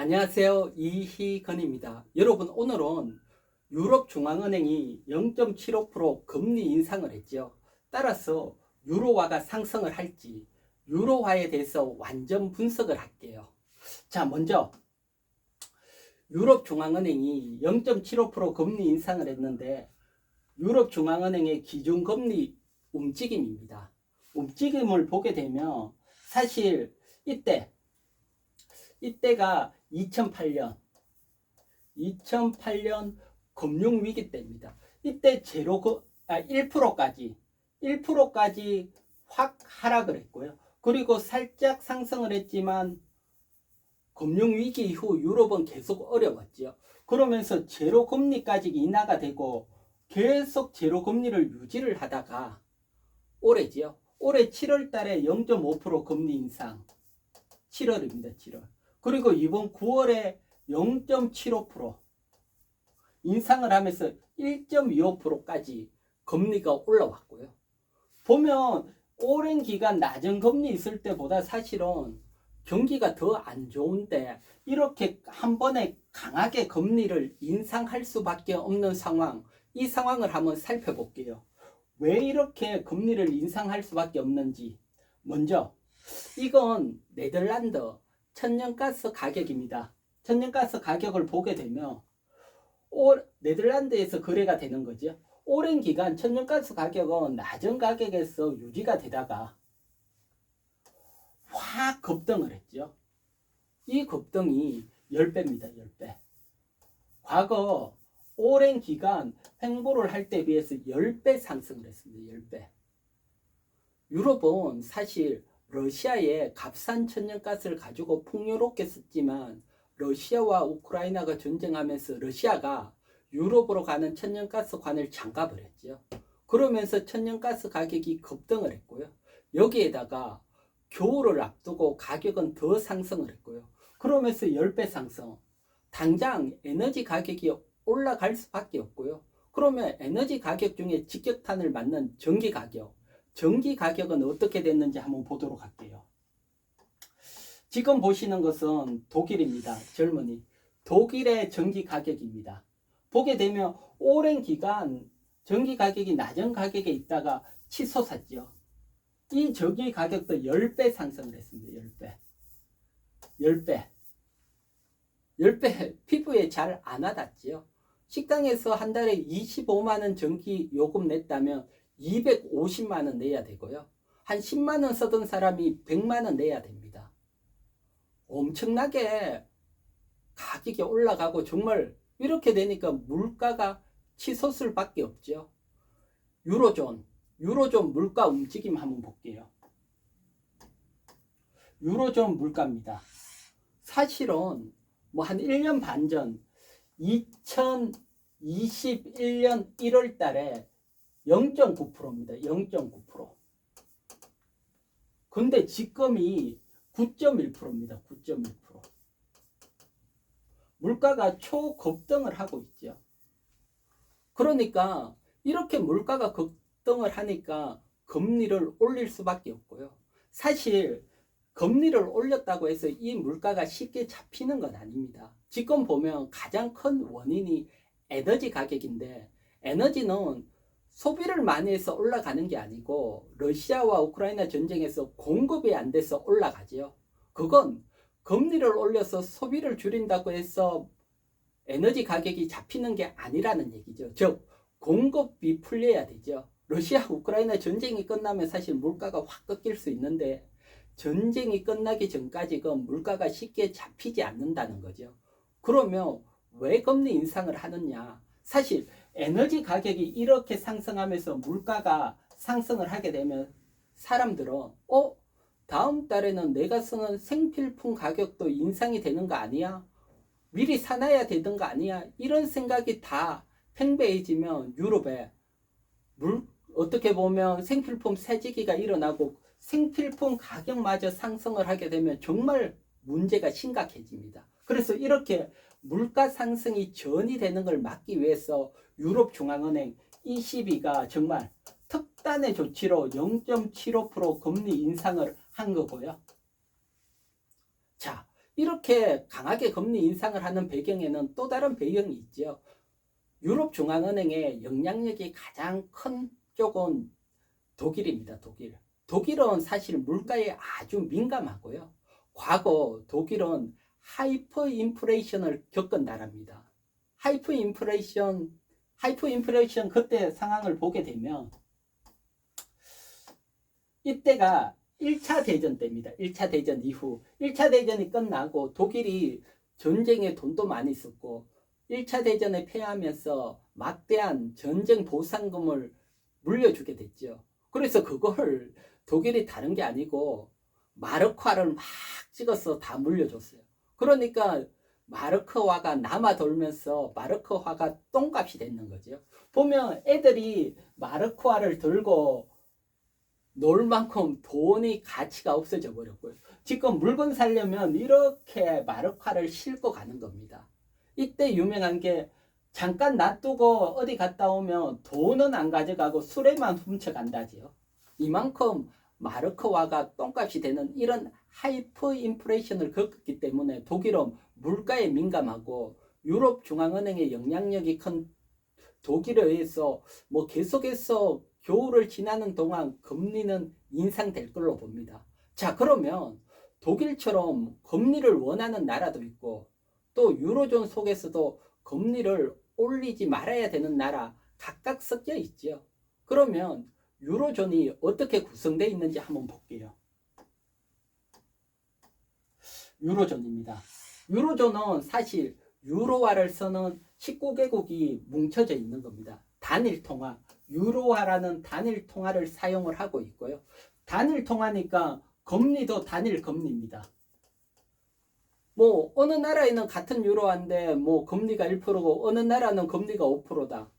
안녕하세요. 이희건입니다. 여러분, 오늘은 유럽중앙은행이 0.75% 금리 인상을 했죠. 따라서 유로화가 상승을 할지 유로화에 대해서 완전 분석을 할게요. 자, 먼저 유럽중앙은행이 0.75% 금리 인상을 했는데 유럽중앙은행의 기준금리 움직임입니다. 움직임을 보게 되면 사실 이때가 2008년 금융위기 때입니다. 이때 1%까지 확 하락을 했고요. 그리고 살짝 상승을 했지만 금융위기 이후 유럽은 계속 어려웠죠. 그러면서 제로 금리까지 인하가 되고 계속 제로 금리를 유지를 하다가 올해지요. 올해 7월 달에 0.5% 금리 인상. 7월입니다. 7월. 그리고 이번 9월에 0.75% 인상을 하면서 1.25%까지 금리가 올라왔고요. 보면 오랜 기간 낮은 금리 있을 때보다 사실은 경기가 더 안 좋은데 이렇게 한 번에 강하게 금리를 인상할 수밖에 없는 상황, 이 상황을 한번 살펴볼게요. 왜 이렇게 금리를 인상할 수밖에 없는지. 먼저 이건 네덜란드 천연가스 가격입니다. 천연가스 가격을 보게 되면 네덜란드에서 거래가 되는 거죠. 오랜 기간 천연가스 가격은 낮은 가격에서 유지가 되다가 확 급등을 했죠. 이 급등이 10배입니다. 10배. 과거 오랜 기간 횡보를 할 때 비해서 10배 상승을 했습니다. 10배. 유럽은 사실 러시아의 값싼 천연가스를 가지고 풍요롭게 썼지만 러시아와 우크라이나가 전쟁하면서 러시아가 유럽으로 가는 천연가스관을 잠가을 했죠. 그러면서 천연가스 가격이 급등을 했고요. 여기에다가 겨울을 앞두고 가격은 더 상승을 했고요. 그러면서 10배 상승. 당장 에너지 가격이 올라갈 수밖에 없고요. 그러면 에너지 가격 중에 직격탄을 맞는 전기 가격은 어떻게 됐는지 한번 보도록 할게요. 지금 보시는 것은 독일입니다. 젊은이. 독일의 전기 가격입니다. 보게 되면 오랜 기간 전기 가격이 낮은 가격에 있다가 치솟았죠. 이 전기 가격도 10배 상승을 했습니다. 10배. 10배 피부에 잘 안 와닿지요. 식당에서 한 달에 25만 원 전기 요금 냈다면 250만 원 내야 되고요. 한 10만 원 쓰던 사람이 100만 원 내야 됩니다. 엄청나게 가격이 올라가고 정말 이렇게 되니까 물가가 치솟을 밖에 없죠. 유로존 물가 움직임 한번 볼게요. 유로존 물가입니다. 사실은 뭐 한 1년 반 전 2021년 1월 달에 0.9%입니다. 0.9%. 근데 지금이 9.1%입니다. 9.1%. 물가가 초급등을 하고 있죠. 그러니까 이렇게 물가가 급등을 하니까 금리를 올릴 수밖에 없고요. 사실 금리를 올렸다고 해서 이 물가가 쉽게 잡히는 건 아닙니다. 지금 보면 가장 큰 원인이 에너지 가격인데 에너지는 소비를 많이 해서 올라가는 게 아니고 러시아와 우크라이나 전쟁에서 공급이 안 돼서 올라가죠. 그건 금리를 올려서 소비를 줄인다고 해서 에너지 가격이 잡히는 게 아니라는 얘기죠. 즉 공급이 풀려야 되죠. 러시아 우크라이나 전쟁이 끝나면 사실 물가가 확 꺾일 수 있는데 전쟁이 끝나기 전까지 그 물가가 쉽게 잡히지 않는다는 거죠. 그러면 왜 금리 인상을 하느냐? 사실 에너지 가격이 이렇게 상승하면서 물가가 상승을 하게 되면 사람들은 다음 달에는 내가 쓰는 생필품 가격도 인상이 되는 거 아니야? 미리 사놔야 되는 거 아니야? 이런 생각이 다 팽배해지면 유럽에 어떻게 보면 생필품 새지기가 일어나고 생필품 가격마저 상승을 하게 되면 정말 문제가 심각해집니다. 그래서 이렇게 물가 상승이 전이되는 걸 막기 위해서 유럽중앙은행 ECB가 정말 특단의 조치로 0.75% 금리 인상을 한 거고요. 자, 이렇게 강하게 금리 인상을 하는 배경에는 또 다른 배경이 있죠. 유럽중앙은행의 영향력이 가장 큰 쪽은 독일입니다. 독일은 사실 물가에 아주 민감하고요. 과거 독일은 하이퍼 인플레이션을 겪은 나라입니다. 하이퍼 인플레이션 그때 상황을 보게 되면 이때가 1차 대전 때입니다. 1차 대전 이후 1차 대전이 끝나고 독일이 전쟁에 돈도 많이 썼고 1차 대전에 패하면서 막대한 전쟁 보상금을 물려주게 됐죠. 그래서 그걸 독일이 다른 게 아니고 마르크화를 막 찍어서 다 물려줬어요. 그러니까 마르크화가 남아 돌면서 마르크화가 똥값이 됐는 거죠. 보면 애들이 마르크화를 들고 놀 만큼 돈이 가치가 없어져 버렸고요. 지금 물건 사려면 이렇게 마르크화를 싣고 가는 겁니다. 이때 유명한 게 잠깐 놔두고 어디 갔다 오면 돈은 안 가져가고 수레만 훔쳐간다지요. 이만큼 마르크화가 똥값이 되는 이런 하이퍼 인플레이션을 겪었기 때문에 독일은 물가에 민감하고 유럽 중앙은행의 영향력이 큰 독일에 의해서 뭐 계속해서 겨울을 지나는 동안 금리는 인상될 걸로 봅니다. 자, 그러면 독일처럼 금리를 원하는 나라도 있고 또 유로존 속에서도 금리를 올리지 말아야 되는 나라 각각 섞여 있죠. 그러면 유로존이 어떻게 구성되어 있는지 한번 볼게요. 유로존입니다. 유로존은 사실 유로화를 쓰는 19개국이 뭉쳐져 있는 겁니다. 단일 통화, 유로화라는 단일 통화를 사용을 하고 있고요. 단일 통화니까 금리도 단일 금리입니다. 뭐 어느 나라에는 같은 유로화인데 뭐 금리가 1%고 어느 나라는 금리가 5%다.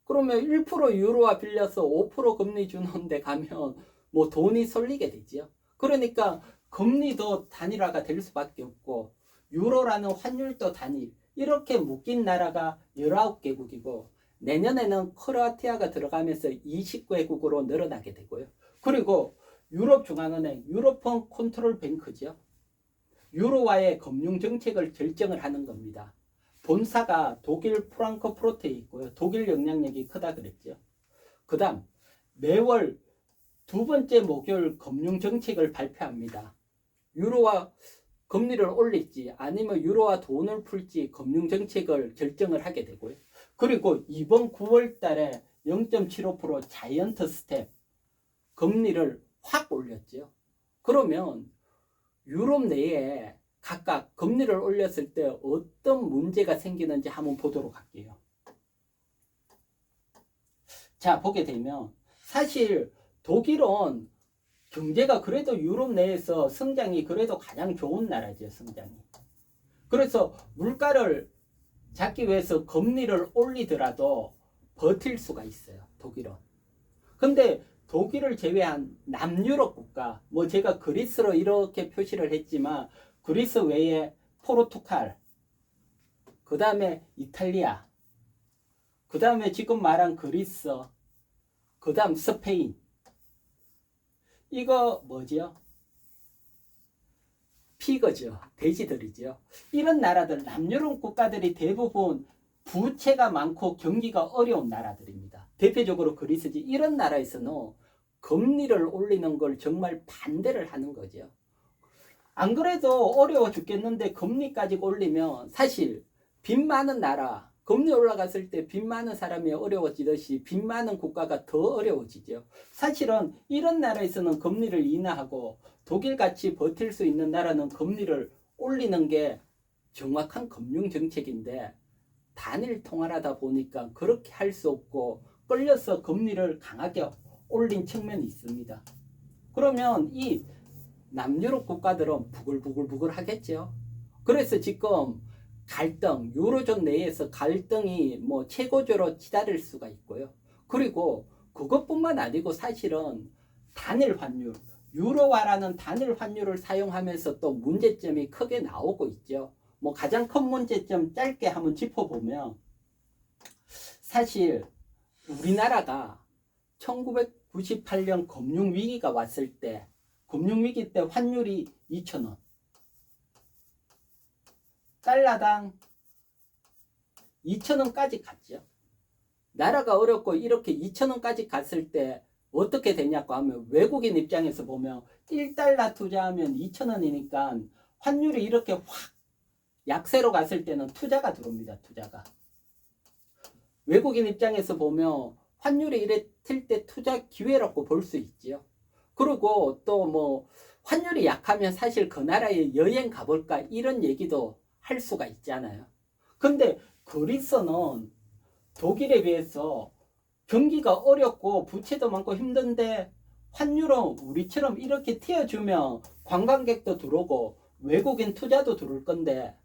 그러면 1% 유로화 빌려서 5% 금리 주는 데 가면 뭐 돈이 쏠리게 되죠. 그러니까 금리도 단일화가 될 수밖에 없고 유로라는 환율도 단일, 이렇게 묶인 나라가 19개국이고 내년에는 크로아티아가 들어가면서 20개국으로 늘어나게 되고요. 그리고 유럽중앙은행, 유로폰 컨트롤 뱅크죠. 유로화의 금융정책을 결정을 하는 겁니다. 본사가 독일 프랑크푸르트에 있고요. 독일 영향력이 크다 그랬죠. 그 다음 매월 두 번째 목요일 금융정책을 발표합니다. 유로화 금리를 올릴지 아니면 유로화 돈을 풀지 금융정책을 결정을 하게 되고요. 그리고 이번 9월 달에 0.75% 자이언트 스텝 금리를 확 올렸죠. 그러면 유럽 내에 각각 금리를 올렸을 때 어떤 문제가 생기는지 한번 보도록 할게요. 자, 보게 되면 사실 독일은 경제가 그래도 유럽 내에서 성장이 그래도 가장 좋은 나라죠, 성장이. 그래서 물가를 잡기 위해서 금리를 올리더라도 버틸 수가 있어요, 독일은. 근데 독일을 제외한 남유럽 국가, 뭐 제가 그리스로 이렇게 표시를 했지만 그리스 외에 포르투갈, 그 다음에 이탈리아, 그 다음에 지금 말한 그리스, 그 다음 스페인, 이거 뭐죠? 피그죠. 돼지들이죠. 이런 나라들, 남유럽 국가들이 대부분 부채가 많고 경기가 어려운 나라들입니다. 대표적으로 그리스지. 이런 나라에서는 금리를 올리는 걸 정말 반대를 하는 거죠. 안 그래도 어려워 죽겠는데 금리까지 올리면 사실 빚 많은 나라, 금리 올라갔을 때 빚 많은 사람이 어려워지듯이 빚 많은 국가가 더 어려워지죠. 사실은 이런 나라에서는 금리를 인하하고 독일같이 버틸 수 있는 나라는 금리를 올리는 게 정확한 금융정책인데 단일 통화라다 보니까 그렇게 할 수 없고 끌려서 금리를 강하게 올린 측면이 있습니다. 그러면 이 남유럽 국가들은 부글부글 하겠죠. 그래서 지금 갈등, 유로존 내에서 갈등이 뭐 최고조로 치달을 수가 있고요. 그리고 그것뿐만 아니고 사실은 단일 환율, 유로화라는 단일 환율을 사용하면서 또 문제점이 크게 나오고 있죠. 뭐 가장 큰 문제점 짧게 한번 짚어보면 사실 우리나라가 1998년 금융위기가 왔을 때 금융위기 때 환율이 2,000원, 달러당 2,000원까지 갔죠. 나라가 어렵고 이렇게 2,000원까지 갔을 때 어떻게 되냐고 하면 외국인 입장에서 보면 1달러 투자하면 2,000원이니까 환율이 이렇게 확 약세로 갔을 때는 투자가 들어옵니다. 투자가. 외국인 입장에서 보면 환율이 이랬을 때 투자 기회라고 볼 수 있지요. 그리고 또 뭐 환율이 약하면 사실 그 나라에 여행 가볼까 이런 얘기도 할 수가 있잖아요. 근데 그리스는 독일에 비해서 경기가 어렵고 부채도 많고 힘든데 환율은 우리처럼 이렇게 튀어주면 관광객도 들어오고 외국인 투자도 들어올 건데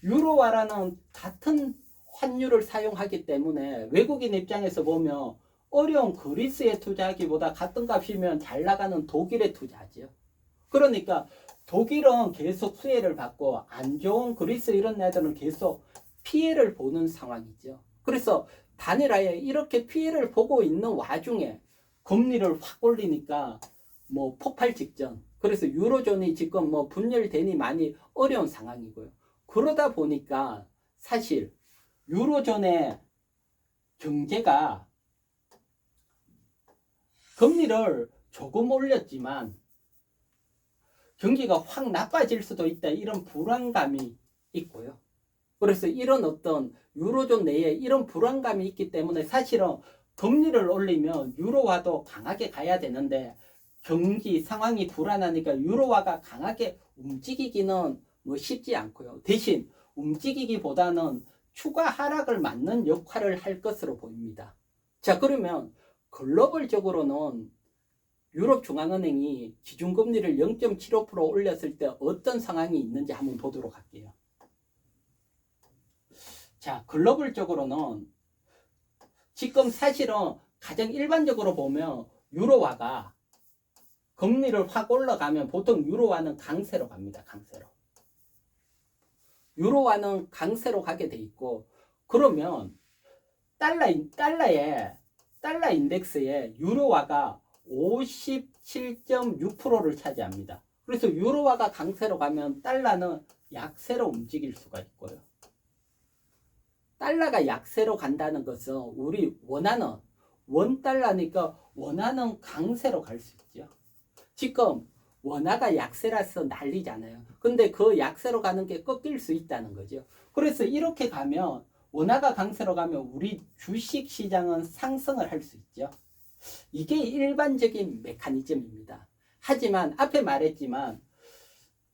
유로화라는 같은 환율을 사용하기 때문에 외국인 입장에서 보면 어려운 그리스에 투자하기보다 같은 값이면 잘 나가는 독일에 투자하죠. 그러니까 독일은 계속 수혜를 받고 안 좋은 그리스 이런 애들은 계속 피해를 보는 상황이죠. 그래서 단일화에 이렇게 피해를 보고 있는 와중에 금리를 확 올리니까 뭐 폭발 직전. 그래서 유로존이 지금 뭐 분열되니 많이 어려운 상황이고요. 그러다 보니까 사실 유로존의 경제가 금리를 조금 올렸지만 경기가 확 나빠질 수도 있다 이런 불안감이 있고요. 그래서 이런 어떤 유로존 내에 이런 불안감이 있기 때문에 사실은 금리를 올리면 유로화도 강하게 가야 되는데 경기 상황이 불안하니까 유로화가 강하게 움직이기는 뭐 쉽지 않고요. 대신 움직이기보다는 추가 하락을 막는 역할을 할 것으로 보입니다. 자, 그러면 글로벌적으로는 유럽중앙은행이 기준금리를 0.75% 올렸을 때 어떤 상황이 있는지 한번 보도록 할게요. 자, 글로벌적으로는 지금 사실은 가장 일반적으로 보면 유로화가 금리를 확 올라가면 보통 유로화는 강세로 갑니다. 강세로. 유로화는 강세로 가게 돼 있고 그러면 달러 인덱스에 유로화가 57.6%를 차지합니다. 그래서 유로화가 강세로 가면 달러는 약세로 움직일 수가 있고요. 달러가 약세로 간다는 것은 우리 원하는 원달러니까 원하는 강세로 갈 수 있죠. 지금 원화가 약세라서 난리잖아요. 근데 그 약세로 가는 게 꺾일 수 있다는 거죠. 그래서 이렇게 가면 원화가 강세로 가면 우리 주식 시장은 상승을 할 수 있죠. 이게 일반적인 메커니즘입니다. 하지만 앞에 말했지만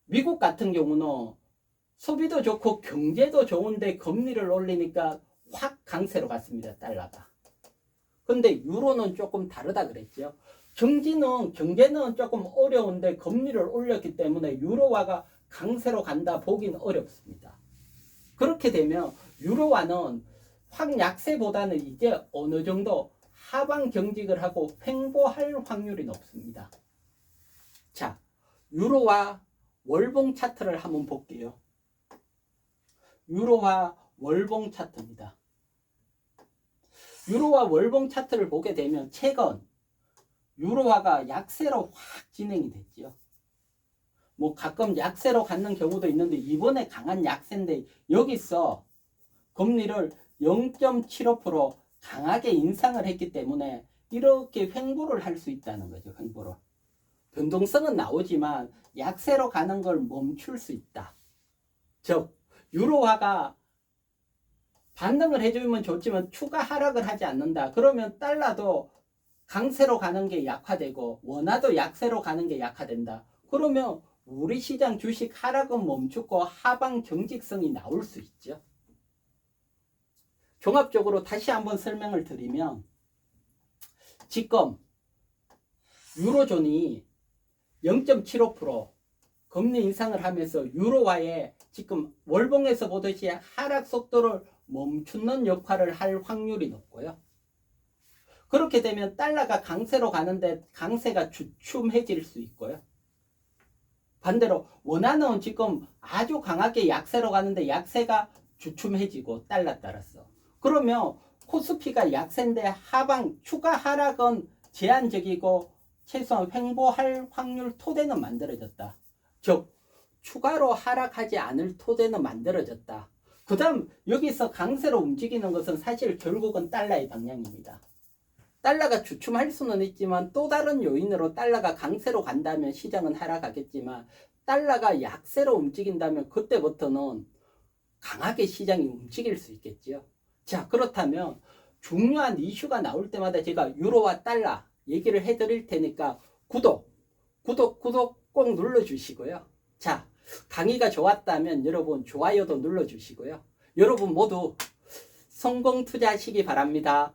미국 같은 경우는 소비도 좋고 경제도 좋은데 금리를 올리니까 확 강세로 갔습니다. 달러가. 근데 유로는 조금 다르다 그랬죠. 경제는 조금 어려운데 금리를 올렸기 때문에 유로화가 강세로 간다 보기는 어렵습니다. 그렇게 되면 유로화는 확 약세보다는 이제 어느 정도 하방 경직을 하고 횡보할 확률이 높습니다. 자, 유로화 월봉 차트를 한번 볼게요. 유로화 월봉 차트입니다. 유로화 월봉 차트를 보게 되면 최근 유로화가 약세로 확 진행이 됐죠. 뭐 가끔 약세로 갖는 경우도 있는데 이번에 강한 약세인데 여기서 금리를 0.75% 강하게 인상을 했기 때문에 이렇게 횡보를 할 수 있다는 거죠. 횡보를. 변동성은 나오지만 약세로 가는 걸 멈출 수 있다. 즉 유로화가 반등을 해주면 좋지만 추가 하락을 하지 않는다. 그러면 달러도 강세로 가는 게 약화되고 원화도 약세로 가는 게 약화된다. 그러면 우리 시장 주식 하락은 멈추고 하방 경직성이 나올 수 있죠. 종합적으로 다시 한번 설명을 드리면 지금 유로존이 0.75% 금리 인상을 하면서 유로화에 지금 월봉에서 보듯이 하락 속도를 멈추는 역할을 할 확률이 높고요. 그렇게 되면 달러가 강세로 가는데 강세가 주춤해질 수 있고요. 반대로 원화는 지금 아주 강하게 약세로 가는데 약세가 주춤해지고 달러 따라서. 그러면 코스피가 약세인데 하방 추가 하락은 제한적이고 최소한 횡보할 확률 토대는 만들어졌다. 즉 추가로 하락하지 않을 토대는 만들어졌다. 그 다음 여기서 강세로 움직이는 것은 사실 결국은 달러의 방향입니다. 달러가 주춤할 수는 있지만 또 다른 요인으로 달러가 강세로 간다면 시장은 하락하겠지만 달러가 약세로 움직인다면 그때부터는 강하게 시장이 움직일 수 있겠죠. 자, 그렇다면 중요한 이슈가 나올 때마다 제가 유로와 달러 얘기를 해드릴 테니까 구독 꼭 눌러주시고요. 자, 강의가 좋았다면 여러분 좋아요도 눌러주시고요. 여러분 모두 성공 투자하시기 바랍니다.